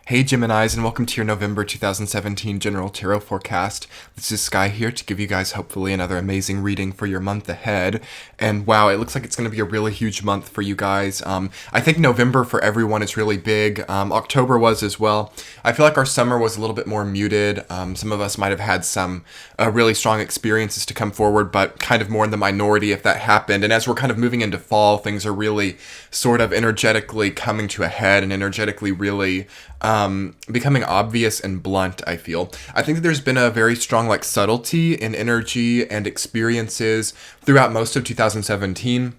Hey Geminis, and welcome to your November 2017 General Tarot Forecast. This is Sky here to give you guys hopefully another amazing reading for your month ahead. And wow, it looks like it's going to be a really huge month for you guys. I think November for everyone is really big. October was as well. I feel like our summer was a little bit more muted. Some of us might have had some really strong experiences to come forward, but kind of more in the minority if that happened. And as we're kind of moving into fall, things are really sort of energetically coming to a head and energetically really becoming obvious and blunt, I feel. I think that there's been a very strong subtlety in energy and experiences throughout most of 2017.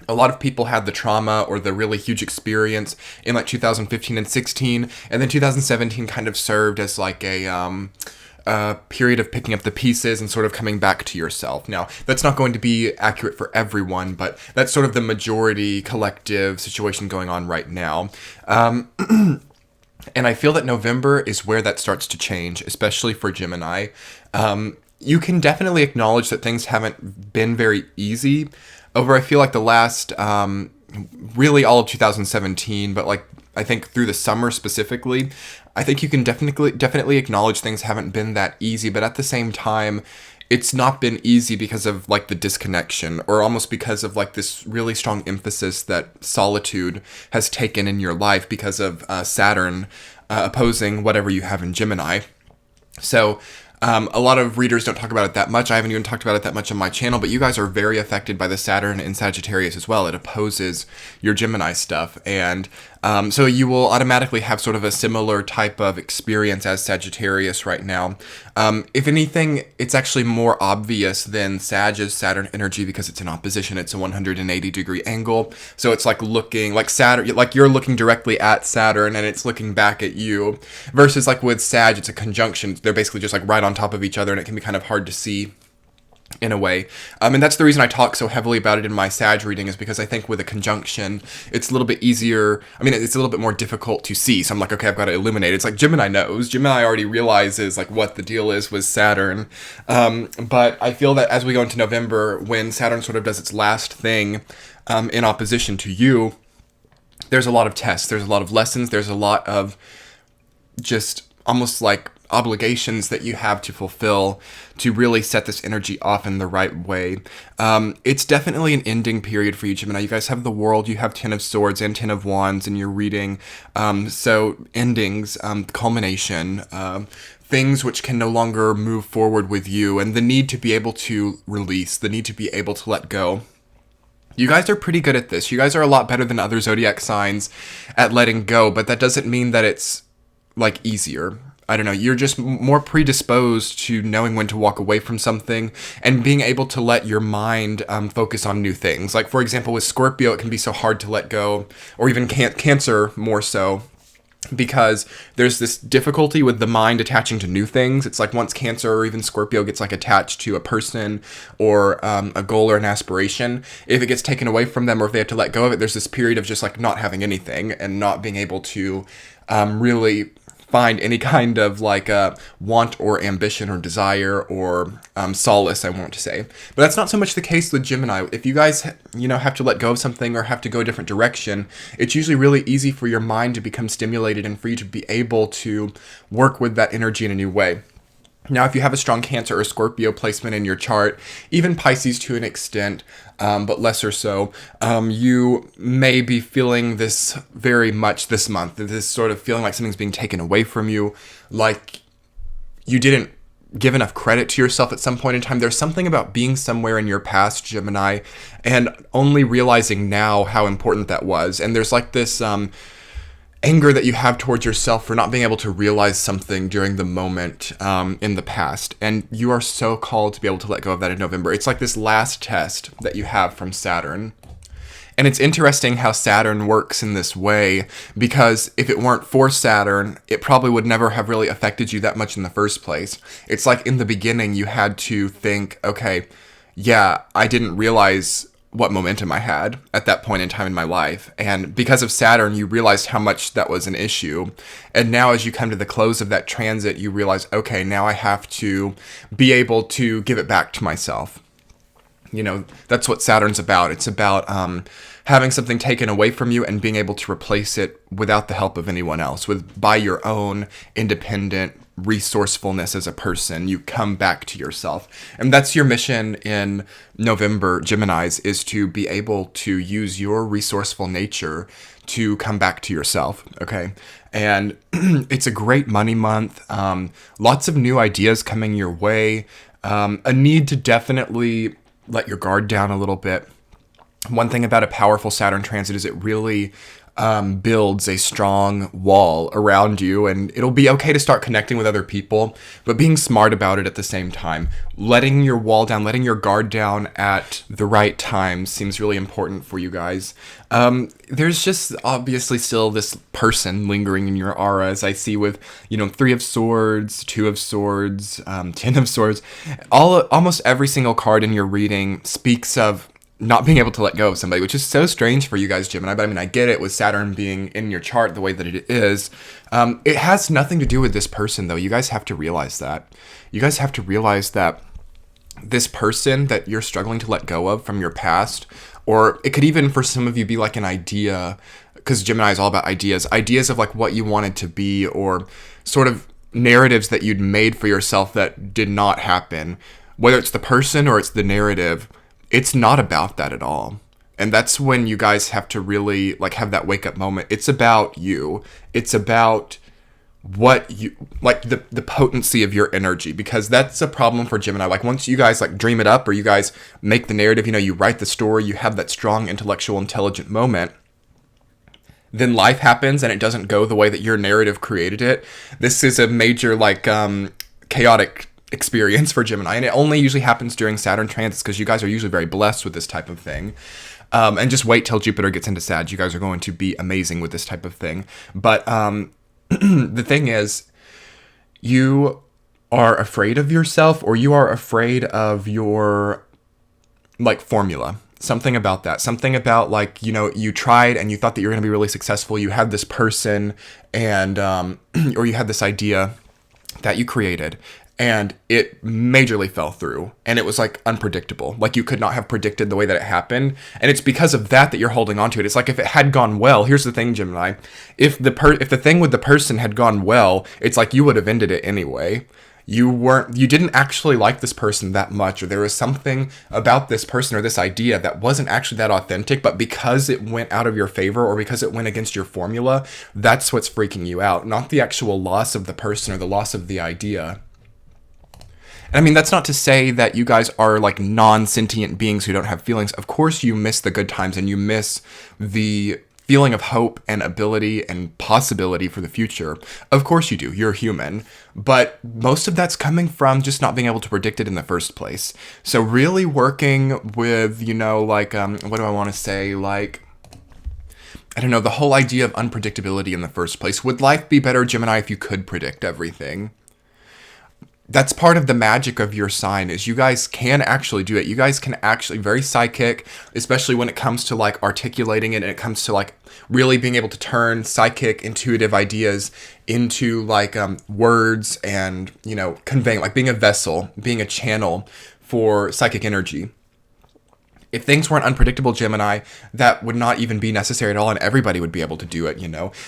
A lot of people had the trauma or the really huge experience in 2015 and 16, and then 2017 kind of served as a period of picking up the pieces and sort of coming back to yourself. Now, that's not going to be accurate for everyone, but that's sort of the majority collective situation going on right now. And I feel that November is where that starts to change, especially for Gemini. You can definitely acknowledge that things haven't been very easy over, I feel like, the last, really all of 2017, but I think through the summer specifically, I think you can definitely acknowledge things haven't been that easy, but at the same time, it's not been easy because of the disconnection, or almost because of this really strong emphasis that solitude has taken in your life because of Saturn opposing whatever you have in Gemini. So a lot of readers don't talk about it that much. I haven't even talked about it that much on my channel, but you guys are very affected by the Saturn in Sagittarius as well. It opposes your Gemini stuff, and so you will automatically have sort of a similar type of experience as Sagittarius right now. If anything, it's actually more obvious than Sag's Saturn energy because it's in opposition. It's a 180-degree angle, so it's looking Saturn, you're looking directly at Saturn and it's looking back at you. Versus with Sag, it's a conjunction. They're basically just right on top of each other, and it can be kind of hard to see in a way. And that's the reason I talk so heavily about it in my Sag reading, is because I think with a conjunction, it's a little bit easier. It's a little bit more difficult to see. So I'm okay, I've got to illuminate. It's Gemini knows. Gemini already realizes what the deal is with Saturn. But I feel that as we go into November, when Saturn sort of does its last thing in opposition to you, there's a lot of tests. There's a lot of lessons. There's a lot of just almost obligations that you have to fulfill to really set this energy off in the right way. It's definitely an ending period for you, Gemini. You guys have the World, you have 10 of Swords and 10 of Wands in your reading. So endings, culmination, things which can no longer move forward with you, and the need to be able to release, the need to be able to let go. You guys are pretty good at this. You guys are a lot better than other zodiac signs at letting go, but that doesn't mean that it's easier. I don't know, you're just more predisposed to knowing when to walk away from something and being able to let your mind focus on new things. For example, with Scorpio, it can be so hard to let go, or even Cancer more so, because there's this difficulty with the mind attaching to new things. It's once Cancer or even Scorpio gets attached to a person or a goal or an aspiration, if it gets taken away from them or if they have to let go of it, there's this period of just not having anything and not being able to really find any kind of want or ambition or desire or solace, I want to say. But that's not so much the case with Gemini. If you guys, have to let go of something or have to go a different direction, it's usually really easy for your mind to become stimulated and for you to be able to work with that energy in a new way. Now, if you have a strong Cancer or Scorpio placement in your chart, even Pisces to an extent, but lesser so, you may be feeling this very much this month, this sort of feeling something's being taken away from you, you didn't give enough credit to yourself at some point in time. There's something about being somewhere in your past, Gemini, and only realizing now how important that was. And there's this anger that you have towards yourself for not being able to realize something during the moment in the past. And you are so called to be able to let go of that in November. It's this last test that you have from Saturn. And it's interesting how Saturn works in this way, because if it weren't for Saturn, it probably would never have really affected you that much in the first place. It's in the beginning you had to think, okay, yeah, I didn't realize what momentum I had at that point in time in my life. And because of Saturn, you realized how much that was an issue. And now as you come to the close of that transit, you realize, okay, now I have to be able to give it back to myself. That's what Saturn's about. It's about having something taken away from you and being able to replace it without the help of anyone else, by your own independent resourcefulness as a person. You come back to yourself. And that's your mission in November, Geminis, is to be able to use your resourceful nature to come back to yourself, okay? And it's a great money month. Lots of new ideas coming your way. A need to definitely let your guard down a little bit. One thing about a powerful Saturn transit is it really builds a strong wall around you, and it'll be okay to start connecting with other people, but being smart about it at the same time. Letting your wall down, letting your guard down at the right time seems really important for you guys. There's just obviously still this person lingering in your aura, as I see with, 3 of Swords, 2 of Swords, 10 of Swords. Almost every single card in your reading speaks of not being able to let go of somebody, which is so strange for you guys, Gemini, but I mean, I get it with Saturn being in your chart the way that it is. It has nothing to do with this person, though. You guys have to realize that. You guys have to realize that this person that you're struggling to let go of from your past, or it could even, for some of you, be like an idea, because Gemini is all about ideas of like what you wanted to be, or sort of narratives that you'd made for yourself that did not happen. Whether it's the person or it's the narrative, it's not about that at all. And that's when you guys have to really like have that wake up moment. It's about you. It's about what you like, the potency of your energy, because that's a problem for Gemini. Like once you guys like dream it up, or you guys make the narrative, you write the story, you have that strong intellectual intelligent moment, then life happens and it doesn't go the way that your narrative created it. This is a major like chaotic experience for Gemini, and it only usually happens during Saturn transits, because you guys are usually very blessed with this type of thing. And just wait till Jupiter gets into Sag. You guys are going to be amazing with this type of thing. But the thing is, you are afraid of yourself, or you are afraid of your like formula. Something about that. Something about like, you tried and you thought that you were going to be really successful. You had this person and or you had this idea that you created, and it majorly fell through, and it was like unpredictable. Like you could not have predicted the way that it happened, and it's because of that you're holding on to it. It's like if it had gone well. Here's the thing, Gemini. If the thing with the person had gone well, it's like you would have ended it anyway. You didn't actually like this person that much, or there was something about this person or this idea that wasn't actually that authentic, but because it went out of your favor, or because it went against your formula, that's what's freaking you out, not the actual loss of the person or the loss of the idea. And I mean, that's not to say that you guys are like non-sentient beings who don't have feelings. Of course you miss the good times, and you miss the feeling of hope and ability and possibility for the future. Of course you do. You're human. But most of that's coming from just not being able to predict it in the first place. So really working with, what do I want to say? Like, I don't know, the whole idea of unpredictability in the first place. Would life be better, Gemini, if you could predict everything? That's part of the magic of your sign, is you guys can actually do it. You guys can actually, very psychic, especially when it comes to like articulating it, and it comes to like really being able to turn psychic, intuitive ideas into like words, and, conveying, like being a vessel, being a channel for psychic energy. If things weren't unpredictable, Gemini, that would not even be necessary at all, and everybody would be able to do it,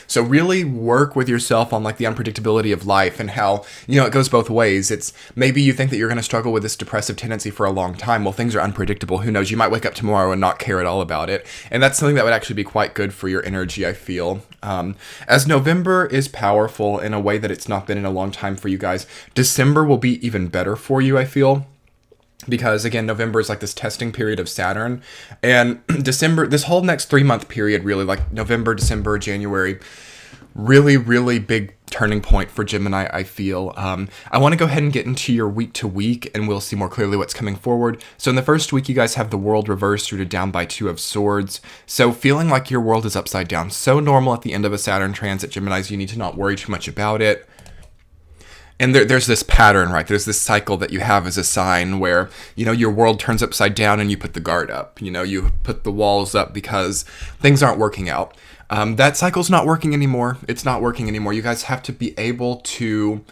So really work with yourself on like the unpredictability of life, and how, it goes both ways. It's maybe you think that you're going to struggle with this depressive tendency for a long time. Well, things are unpredictable. Who knows? You might wake up tomorrow and not care at all about it. And that's something that would actually be quite good for your energy, I feel. As November is powerful in a way that it's not been in a long time for you guys, December will be even better for you, I feel. Because again, November is like this testing period of Saturn, and December, this whole next 3-month period, really like November, December, January, really, really big turning point for Gemini, I feel. I want to go ahead and get into your week to week, and we'll see more clearly what's coming forward. So in the first week, you guys have the world reversed, rooted down by 2 of Swords. So feeling like your world is upside down. So normal at the end of a Saturn transit, Geminis, you need to not worry too much about it. And there's this pattern, right? There's this cycle that you have as a sign where, your world turns upside down and you put the guard up. You put the walls up because things aren't working out. That cycle's not working anymore. It's not working anymore. You guys have to be able to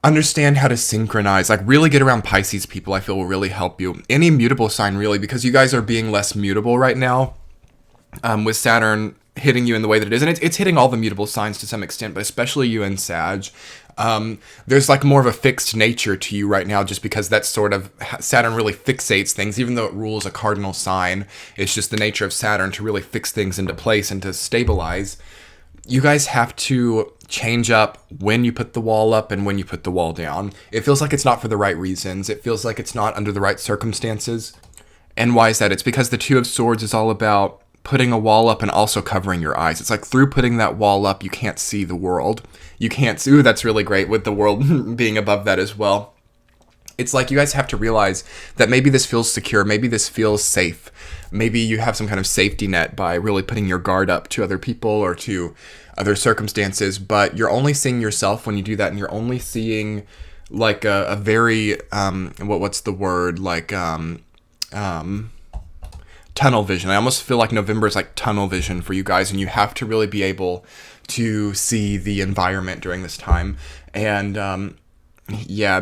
understand how to synchronize, like really get around Pisces people, I feel will really help you. Any mutable sign, really, because you guys are being less mutable right now. with Saturn hitting you in the way that it is, and it's hitting all the mutable signs to some extent, but especially you and Sag. There's like more of a fixed nature to you right now, just because that's sort of Saturn really fixates things, even though it rules a cardinal sign. It's just the nature of Saturn to really fix things into place and to stabilize. You guys have to change up when you put the wall up and when you put the wall down. It feels like it's not for the right reasons. It feels like it's not under the right circumstances. And why is that? It's because the Two of Swords is all about putting a wall up and also covering your eyes. It's like through putting that wall up, you can't see the world. You can't see, ooh, that's really great with the world being above that as well. It's like you guys have to realize that maybe this feels secure, maybe this feels safe. Maybe you have some kind of safety net by really putting your guard up to other people or to other circumstances, but you're only seeing yourself when you do that, and you're only seeing like a very, what's the word, like, tunnel vision. I almost feel like November is like tunnel vision for you guys, and you have to really be able to see the environment during this time. And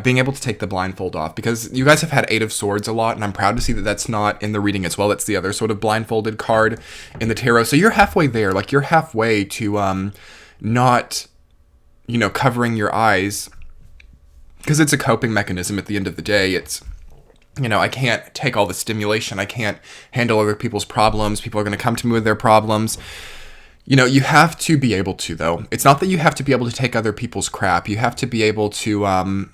being able to take the blindfold off, because you guys have had Eight of Swords a lot, and I'm proud to see that that's not in the reading as well. That's the other sort of blindfolded card in the tarot. So you're halfway there. Like, you're halfway to not, covering your eyes, because it's a coping mechanism at the end of the day. It's, I can't take all the stimulation. I can't handle other people's problems. People are going to come to me with their problems. You have to be able to, though. It's not that you have to be able to take other people's crap. You have to be able to,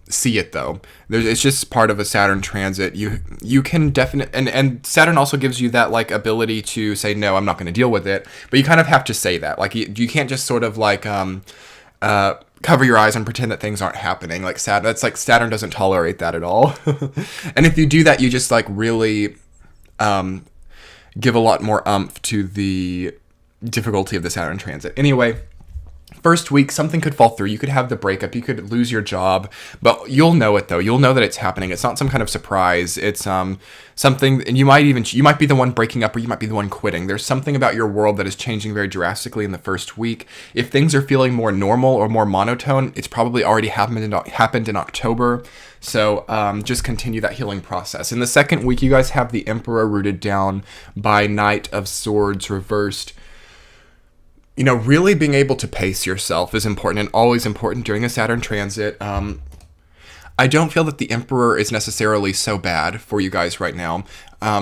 see it, though. It's just part of a Saturn transit. You can definitely, and Saturn also gives you that, like, ability to say, no, I'm not going to deal with it. But you kind of have to say that. Like, you can't just sort of, like, cover your eyes and pretend that things aren't happening. Like, Saturn doesn't tolerate that at all. And if you do that, you just, like, really give a lot more oomph to the difficulty of the Saturn transit. Anyway, first week, something could fall through. You could have the breakup. You could lose your job. But you'll know it, though. You'll know that it's happening. It's not some kind of surprise. It's something, and you might be the one breaking up, or you might be the one quitting. There's something about your world that is changing very drastically in the first week. If things are feeling more normal or more monotone, it's probably already happened in October. So just continue that healing process. In the second week, you guys have the Emperor rooted down by Knight of Swords reversed. Really being able to pace yourself is important, and always important during a Saturn transit. I don't feel that the Emperor is necessarily so bad for you guys right now,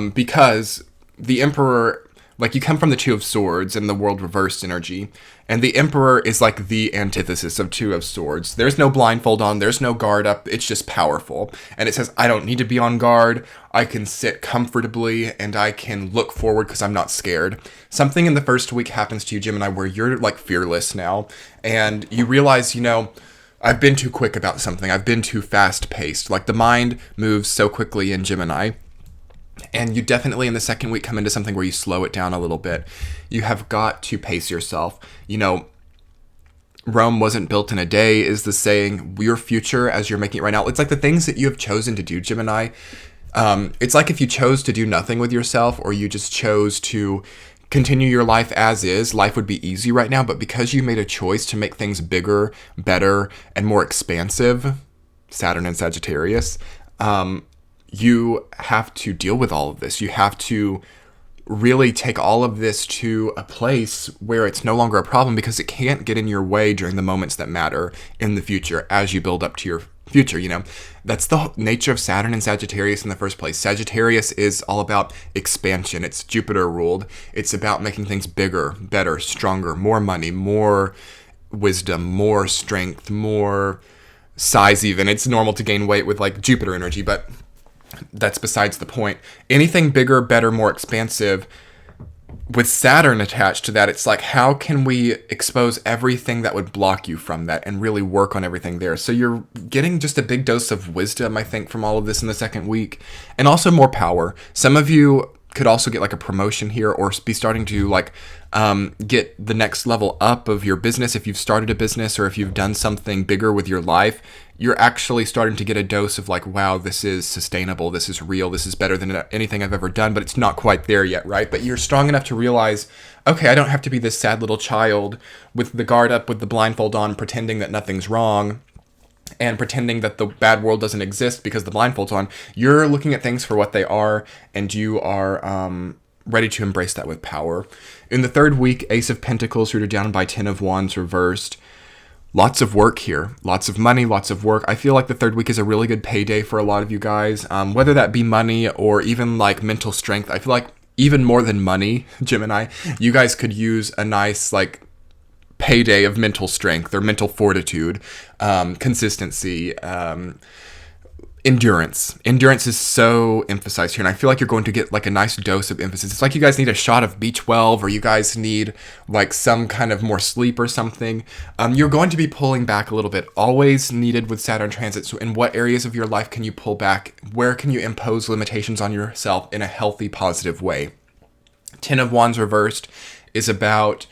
because the Emperor, like, you come from the Two of Swords and the world reversed energy, and the Emperor is like the antithesis of Two of Swords. There's no blindfold on, there's no guard up, it's just powerful. And it says, I don't need to be on guard, I can sit comfortably, and I can look forward because I'm not scared. Something in the first week happens to you, Gemini, where you're, like, fearless now, and you realize, I've been too quick about something, I've been too fast-paced. Like, the mind moves so quickly in Gemini. And you definitely in the second week come into something where you slow it down a little bit. You have got to pace yourself. Rome wasn't built in a day is the saying. Your future as you're making it right now. It's like the things that you have chosen to do, Gemini. It's like if you chose to do nothing with yourself, or you just chose to continue your life as is, life would be easy right now. But because you made a choice to make things bigger, better, and more expansive, Saturn and Sagittarius, you have to deal with all of this. You have to really take all of this to a place where it's no longer a problem, because it can't get in your way during the moments that matter in the future as you build up to your future. That's the nature of Saturn and Sagittarius in the first place. Sagittarius is all about expansion. It's Jupiter ruled. It's about making things bigger, better, stronger, more money, more wisdom, more strength, more size even. It's normal to gain weight with, like, Jupiter energy, but that's besides the point. Anything bigger, better, more expansive, with Saturn attached to that, it's like, how can we expose everything that would block you from that and really work on everything there? So you're getting just a big dose of wisdom, I think, from all of this in the second week, and also more power. Some of you could also get, like, a promotion here, or be starting to, like, get the next level up of your business. If you've started a business, or if you've done something bigger with your life, you're actually starting to get a dose of, like, wow, this is sustainable, this is real, this is better than anything I've ever done, but it's not quite there yet, right? But you're strong enough to realize, okay, I don't have to be this sad little child with the guard up, with the blindfold on, pretending that nothing's wrong, and pretending that the bad world doesn't exist because the blindfold's on. You're looking at things for what they are, and you are ready to embrace that with power. In the third week, Ace of Pentacles rooted down by 10 of Wands reversed. Lots of work here, lots of money, lots of work. I feel like the third week is a really good payday for a lot of you guys, whether that be money or even like mental strength. I feel like even more than money, Gemini, you guys could use a nice like payday of mental strength or mental fortitude, consistency, endurance. Endurance is so emphasized here, and I feel like you're going to get like a nice dose of emphasis. It's like you guys need a shot of B12, or you guys need like some kind of more sleep or something. You're going to be pulling back a little bit. Always needed with Saturn transit. So in what areas of your life can you pull back? Where can you impose limitations on yourself in a healthy, positive way? 10 of Wands reversed is about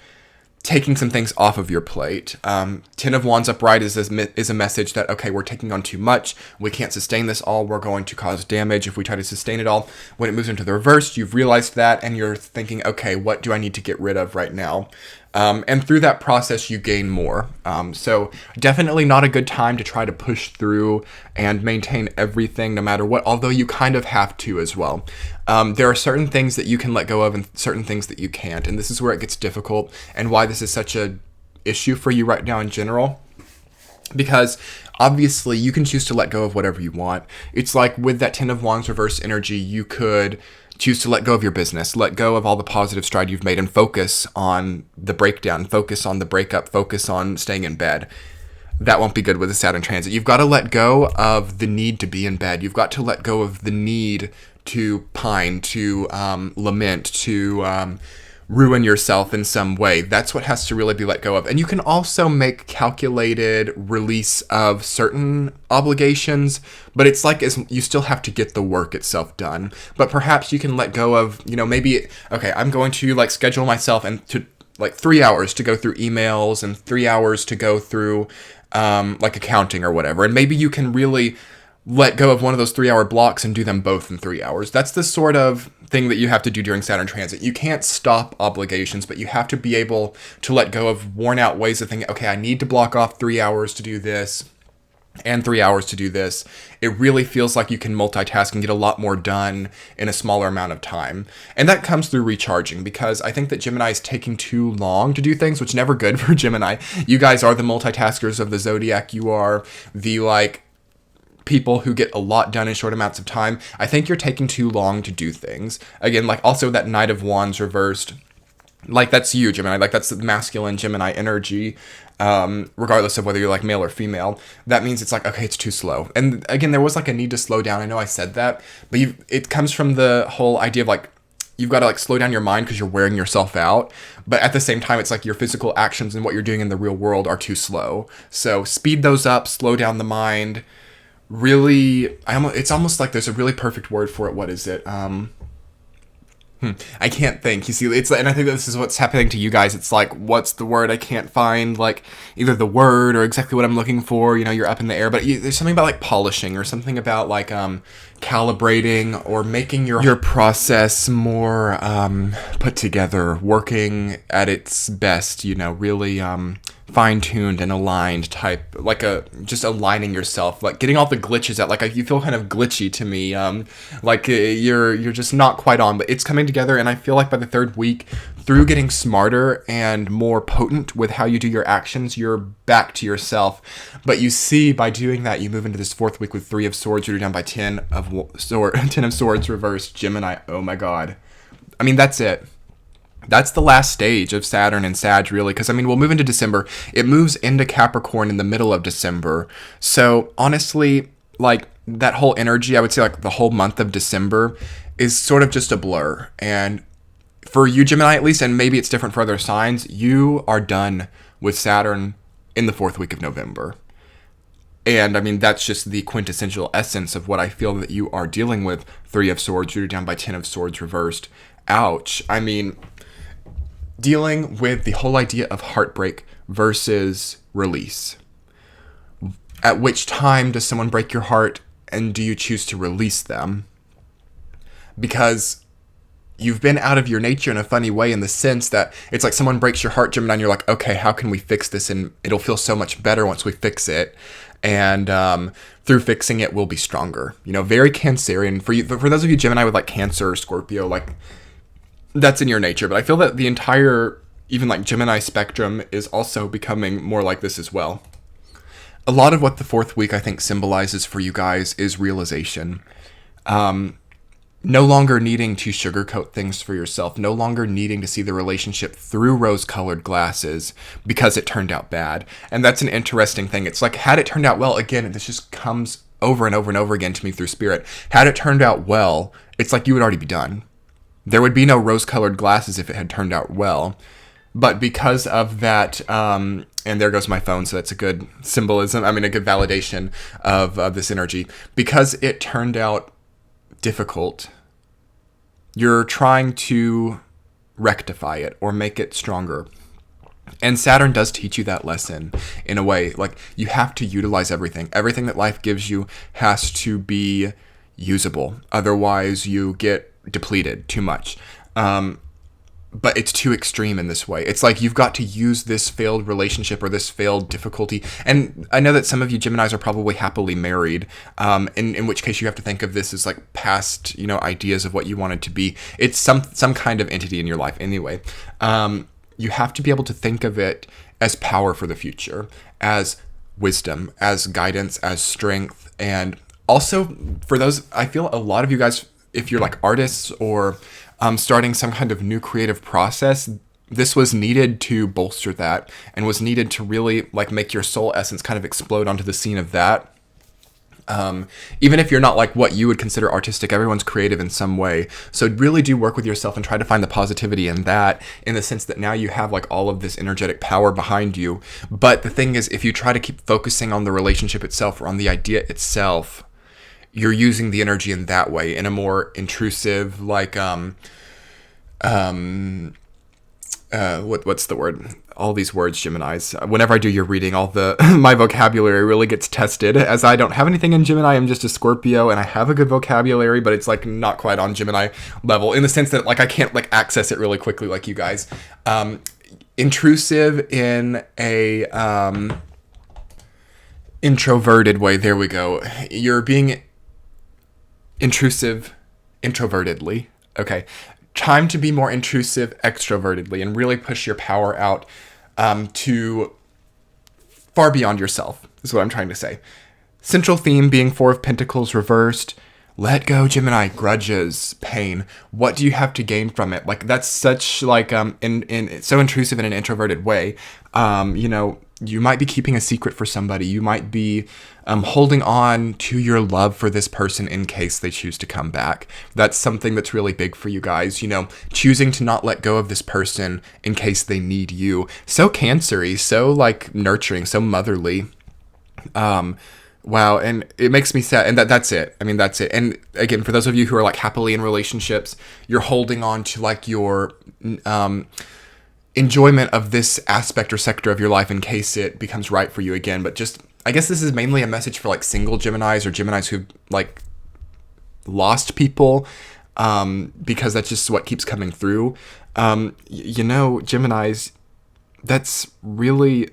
taking some things off of your plate. 10 of Wands upright is a message that, okay, we're taking on too much. We can't sustain this all. We're going to cause damage if we try to sustain it all. When it moves into the reverse, you've realized that, and you're thinking, okay, what do I need to get rid of right now? And through that process, you gain more. So definitely not a good time to try to push through and maintain everything no matter what, although you kind of have to as well. There are certain things that you can let go of and certain things that you can't. And this is where it gets difficult and why this is such a issue for you right now in general. Because obviously you can choose to let go of whatever you want. It's like with that 10 of Wands reverse energy, you could choose to let go of your business, let go of all the positive stride you've made and focus on the breakdown, focus on the breakup, focus on staying in bed. That won't be good with a Saturn transit. You've got to let go of the need to be in bed. You've got to let go of the need to pine, to lament, to ruin yourself in some way. That's what has to really be let go of. And you can also make calculated release of certain obligations, but it's like you still have to get the work itself done. But perhaps you can let go of, maybe, okay, I'm going to like schedule myself and to like 3 hours to go through emails and 3 hours to go through like accounting or whatever. And maybe you can really let go of one of those 3-hour blocks and do them both in 3 hours. That's the sort of thing that you have to do during Saturn transit. You can't stop obligations, but you have to be able to let go of worn out ways of thinking, okay, I need to block off 3 hours to do this and 3 hours to do this. It really feels like you can multitask and get a lot more done in a smaller amount of time. And that comes through recharging, because I think that Gemini is taking too long to do things, which is never good for Gemini. You guys are the multitaskers of the zodiac. You are the people who get a lot done in short amounts of time. I think you're taking too long to do things. Again, also that Knight of Wands reversed, that's you, Gemini. That's the masculine Gemini energy, regardless of whether you're male or female. That means it's okay, it's too slow. And again, there was a need to slow down. I know I said that, but it comes from the whole idea of you've got to slow down your mind because you're wearing yourself out. But at the same time, it's your physical actions and what you're doing in the real world are too slow. So speed those up, slow down the mind. Really, it's almost like there's a really perfect word for it. What is it? I can't think. You see, and I think this is what's happening to you guys. It's what's the word? I can't find either the word or exactly what I'm looking for. You're up in the air, but there's something about polishing or something about calibrating or making your process more put together, working at its best. Really fine-tuned and aligned type, just aligning yourself, getting all the glitches out. You feel kind of glitchy to me, you're just not quite on, but it's coming together. And I feel by the third week, through getting smarter and more potent with how you do your actions, you're back to yourself. But you see, by doing that, you move into this fourth week with 3 of Swords, you're down by 10 of Swords reversed. Gemini, oh my god. That's it. That's the last stage of Saturn and Sag, really, because, we'll move into December. It moves into Capricorn in the middle of December. So, honestly, that whole energy, I would say, the whole month of December is sort of just a blur. And for you, Gemini, at least, and maybe it's different for other signs, you are done with Saturn in the 4th week of November. And, that's just the quintessential essence of what I feel that you are dealing with. 3 of Swords, you're down by 10 of Swords reversed. Ouch. Dealing with the whole idea of heartbreak versus release. At which time does someone break your heart, and do you choose to release them? Because you've been out of your nature in a funny way, in the sense that it's someone breaks your heart, Gemini, and you're okay, how can we fix this? And it'll feel so much better once we fix it. And through fixing it, we'll be stronger. Very Cancerian. For those of you, Gemini, with Cancer or Scorpio, that's in your nature. But I feel that the entire, even like Gemini spectrum is also becoming more like this as well. A lot of what the fourth week I think symbolizes for you guys is realization. No longer needing to sugarcoat things for yourself, no longer needing to see the relationship through rose-colored glasses because it turned out bad. And that's an interesting thing. It's like, had it turned out well, again, this just comes over and over and over again to me through spirit. Had it turned out well, it's like you would already be done. There would be no rose-colored glasses if it had turned out well. But because of that, and there goes my phone, so that's a good symbolism, a good validation of this energy. Because it turned out difficult, you're trying to rectify it or make it stronger. And Saturn does teach you that lesson in a way. Like, you have to utilize everything. Everything that life gives you has to be usable. Otherwise, you get depleted too much. But it's too extreme in this way. It's like you've got to use this failed relationship or this failed difficulty. And I know that some of you Geminis are probably happily married, in which case you have to think of this as like past, ideas of what you want it to be. It's some kind of entity in your life anyway. You have to be able to think of it as power for the future, as wisdom, as guidance, as strength. And also for those, I feel a lot of you guys, if you're like artists or starting some kind of new creative process, this was needed to bolster that and was needed to really like make your soul essence kind of explode onto the scene of that. Even if you're not like what you would consider artistic, everyone's creative in some way. So really do work with yourself and try to find the positivity in that, in the sense that now you have like all of this energetic power behind you. But the thing is, if you try to keep focusing on the relationship itself or on the idea itself, you're using the energy in that way, in a more intrusive, like, what's the word? All these words, Geminis. Whenever I do your reading, my vocabulary really gets tested, as I don't have anything in Gemini. I'm just a Scorpio, and I have a good vocabulary, but it's like not quite on Gemini level, in the sense that like I can't like access it really quickly like you guys. Intrusive in a introverted way. There we go. You're being intrusive introvertedly. Okay. Time to be more intrusive extrovertedly and really push your power out to far beyond yourself, is what I'm trying to say. Central theme being Four of Pentacles reversed. Let go, Gemini. Grudges, pain. What do you have to gain from it? Like, that's such like so intrusive in an introverted way. You might be keeping a secret for somebody. You might be holding on to your love for this person in case they choose to come back. That's something that's really big for you guys. Choosing to not let go of this person in case they need you. So Cancer-y, so like nurturing, so motherly. Wow, and it makes me sad. And that's it. That's it. And again, for those of you who are like happily in relationships, you're holding on to like your enjoyment of this aspect or sector of your life in case it becomes right for you again. But just, I guess this is mainly a message for like single Geminis or Geminis who've like lost people, because that's just what keeps coming through. Geminis, that's really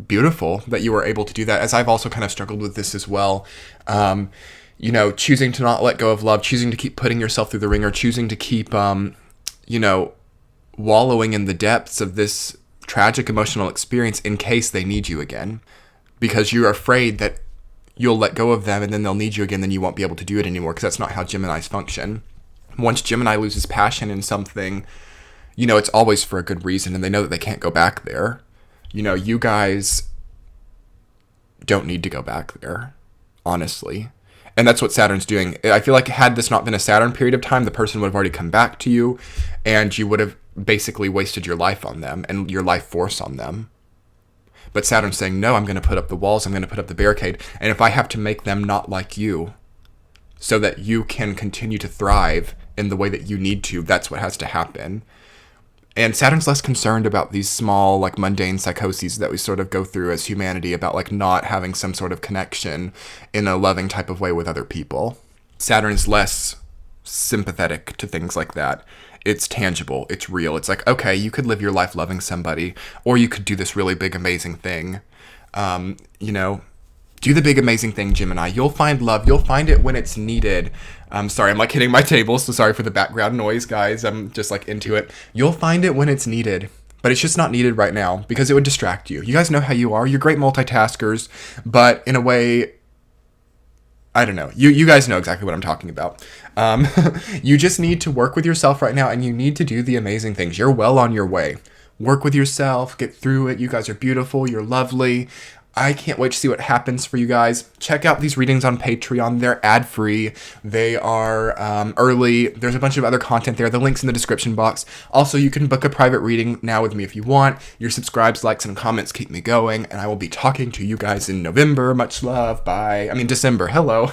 beautiful that you were able to do that, as I've also kind of struggled with this as well. Choosing to not let go of love, choosing to keep putting yourself through the ringer, choosing to keep, wallowing in the depths of this tragic emotional experience in case they need you again, because you're afraid that you'll let go of them and then they'll need you again, then you won't be able to do it anymore, because that's not how Geminis function. Once Gemini loses passion in something, it's always for a good reason, and they know that they can't go back there. You guys don't need to go back there, honestly. And that's what Saturn's doing. I feel like had this not been a Saturn period of time, the person would have already come back to you, and you would have basically wasted your life on them and your life force on them. But Saturn's saying, no, I'm going to put up the walls, I'm going to put up the barricade, and if I have to make them not like you so that you can continue to thrive in the way that you need to, that's what has to happen. And Saturn's less concerned about these small, like, mundane psychoses that we sort of go through as humanity, about, like, not having some sort of connection in a loving type of way with other people. Saturn's less sympathetic to things like that. It's tangible. It's real. It's like, okay, you could live your life loving somebody, or you could do this really big, amazing thing. Do the big amazing thing, Gemini. You'll find love. You'll find it when it's needed. I'm sorry, I'm like hitting my table, so sorry for the background noise, guys. I'm just like into it. You'll find it when it's needed, but it's just not needed right now because it would distract you. You guys know how you are. You're great multitaskers, but in a way, I don't know. You guys know exactly what I'm talking about. You just need to work with yourself right now, and you need to do the amazing things. You're well on your way. Work with yourself. Get through it. You guys are beautiful. You're lovely. I can't wait to see what happens for you guys. Check out these readings on Patreon. They're ad-free. They are early. There's a bunch of other content there. The link's in the description box. Also, you can book a private reading now with me if you want. Your subscribes, likes, and comments keep me going, and I will be talking to you guys in November. Much love. Bye. December. Hello.